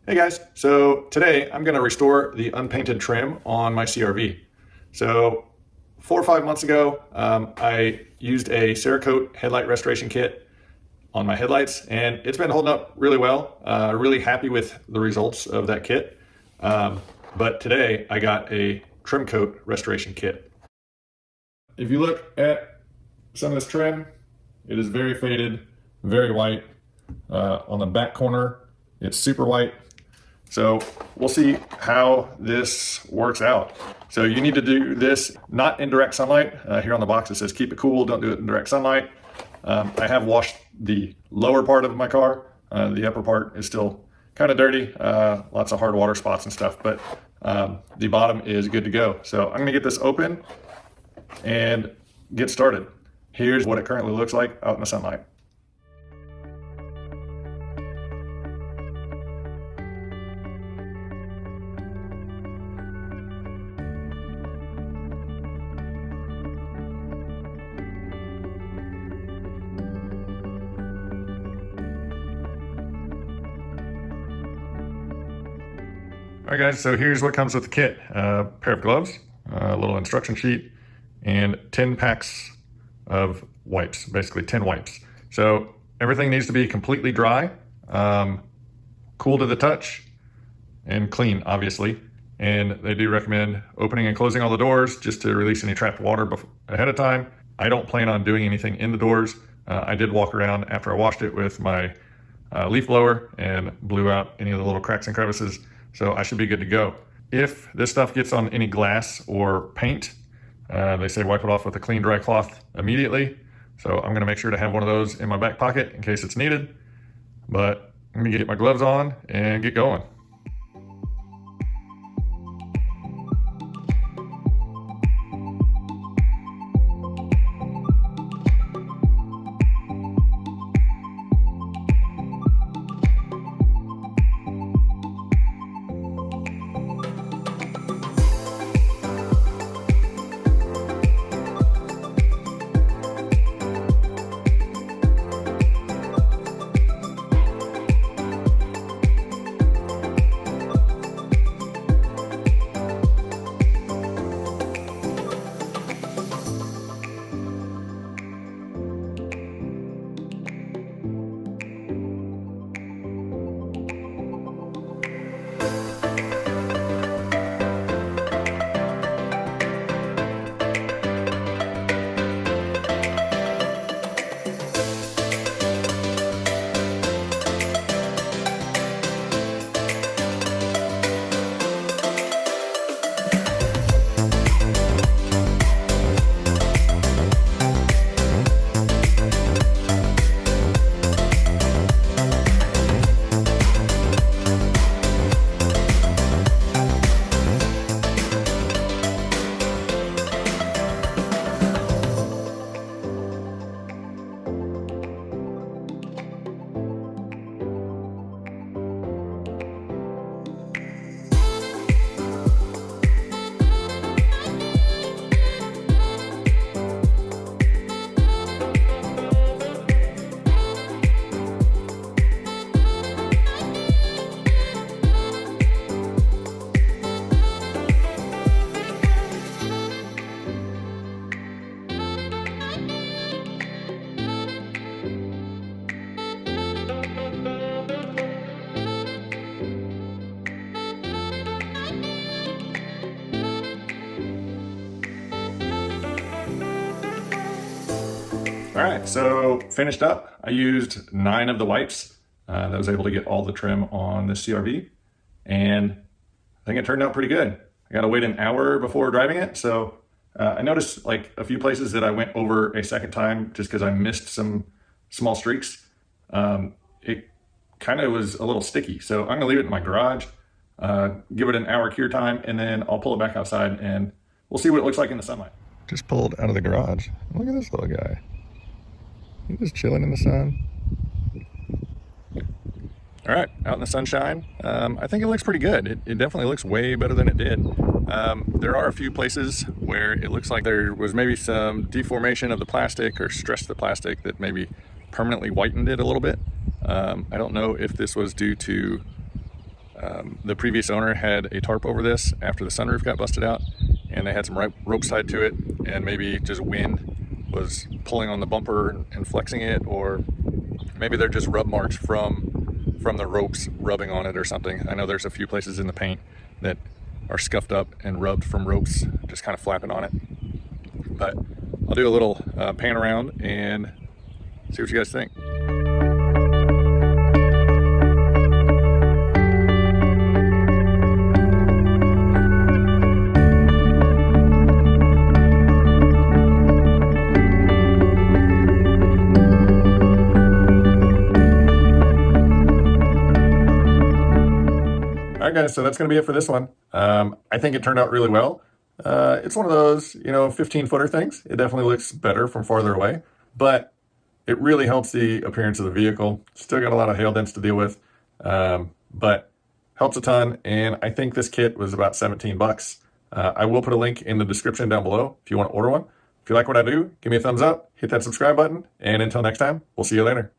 Hey guys, so today I'm going to restore the unpainted trim on my CRV. So 4 or 5 months ago, I used a Cerakote Headlight Restoration Kit on my headlights, and it's been holding up really well. Really happy with the results of that kit. But today I got a trim coat restoration kit. If you look at some of this trim, it is very faded, very white. On the back corner, it's super white. So we'll see how this works out. So you need to do this not in direct sunlight. Here on the box it says keep it cool, don't do it in direct sunlight. I have washed the lower part of my car. The upper part is still kind of dirty, lots of hard water spots and stuff, but the bottom is good to go. So I'm gonna get this open and get started. Here's what it currently looks like out in the sunlight. All right guys, so here's what comes with the kit. A pair of gloves, a little instruction sheet, and 10 packs of wipes, basically 10 wipes. So everything needs to be completely dry, cool to the touch, and clean, obviously. And they do recommend opening and closing all the doors just to release any trapped water ahead of time. I don't plan on doing anything in the doors. I did walk around after I washed it with my leaf blower and blew out any of the little cracks and crevices. So I should be good to go. If this stuff gets on any glass or paint, they say wipe it off with a clean dry cloth immediately. So I'm gonna make sure to have one of those in my back pocket in case it's needed. But I'm gonna get my gloves on and get going. All right, so finished up. I used 9 of the wipes. That was able to get all the trim on this CRV, and I think it turned out pretty good. I gotta wait an hour before driving it, so I noticed like a few places that I went over a second time just because I missed some small streaks. It kind of was a little sticky, so I'm gonna leave it in my garage, give it an hour cure time, and then I'll pull it back outside and we'll see what it looks like in the sunlight. Just pulled out of the garage. Look at this little guy. He's just chilling in the sun. All right, out in the sunshine. I think it looks pretty good. It definitely looks way better than it did. There are a few places where it looks like there was maybe some deformation of the plastic or stress of the plastic that maybe permanently whitened it a little bit. I don't know if this was due to The previous owner had a tarp over this after the sunroof got busted out, and they had some ropes tied to it, and maybe just wind was pulling on the bumper and flexing it, or maybe they're just rub marks from the ropes rubbing on it or something. I know there's a few places in the paint that are scuffed up and rubbed from ropes just kind of flapping on it. But I'll do a little pan around and see what you guys think. All right, guys, so that's going to be it for this one. I think it turned out really well. It's one of those, 15-footer things. It definitely looks better from farther away, but it really helps the appearance of the vehicle. Still got a lot of hail dents to deal with, but helps a ton. And I think this kit was about 17 bucks. I will put a link in the description down below if you want to order one. If you like what I do, give me a thumbs up, hit that subscribe button, and until next time, we'll see you later.